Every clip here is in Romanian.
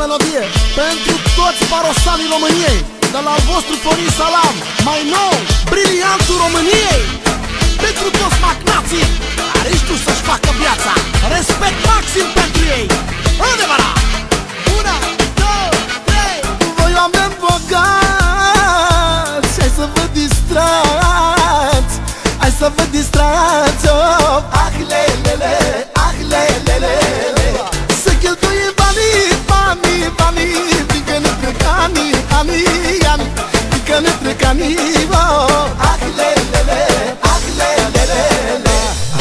melodie pentru toți parosanii României, de la al vostru Florin Salam, mai nou, briliantul României. Pentru toți magnații care știu să-și facă viața, respect maxim pentru ei. Adevărat! 1, 2, 3. Voi oameni bogați, hai să vă distrați, hai să vă distrați, oh. Ah, lelele, ah, lelele, să cheltuie banii, banii, banii, fiindcă ne trec anii, anii, anii, fiindcă ne trec anii, oh. Ah, lelele, ah, lelele,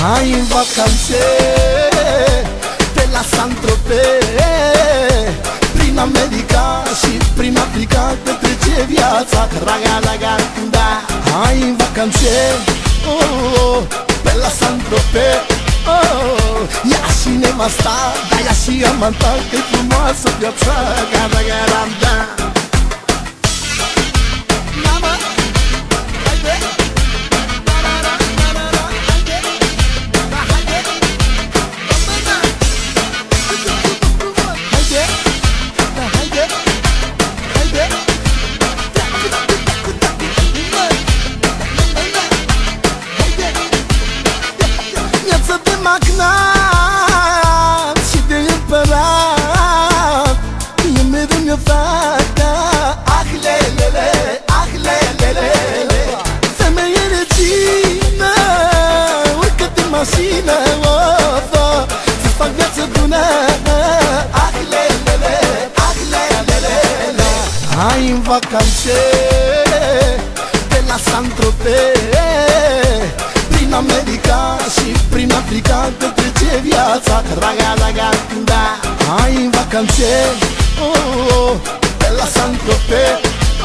hai în vacanțe pe la Saint-Tropez, prin America și prin Africa, că trece viața, raga, raga, da. Hai în vacanțe, oh, pe la Saint-Tropez, oh, ia și nevasta, da, ia și amanta, că-i frumoasă viața, gara, gara, da. Mama, haide, magnat și de împărat, e mereu mi-o fata. Ah, lelele, ah, lelele, femeie regină, urcă-te în mașină, oh, oh, să-ți fac viață bună. Ah, lelele, ah, lelele, hai în vacanțe de la Saint-Tropez, prin America și prin Africa, că trece viața, raga, raga, da. Hai în vacanțe, oh, pe la Saint-Tropez,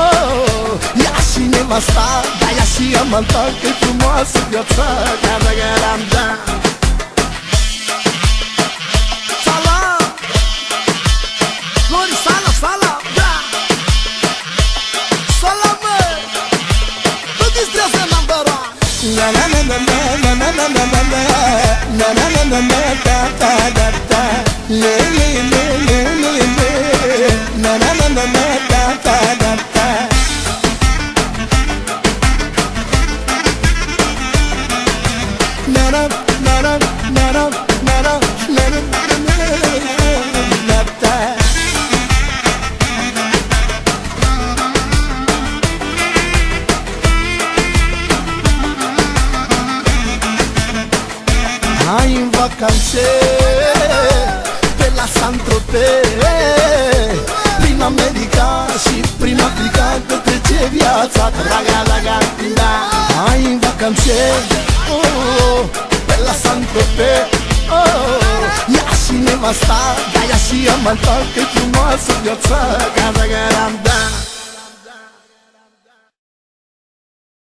oh, ia și nevasta, da, ia și amanta, că-i frumoasă viața, raga, raga, da. Salam, Florin Salam, salam, da. Salam, mă, nu distrează number one. Na na na na na na na na na na na na na na na da da da da le le le le le le na na na na na da da da da na na na na na na na na na da. Hai în vacanțe pe la Saint-Tropez, prin America și prin Africa, că trece viața, raga, raga, da. Hai în vacanțe, oh, pe la Saint-Tropez, oh, ia și nevasta, da, ia și amanta, că-i frumoasă viața, raga, raga, da.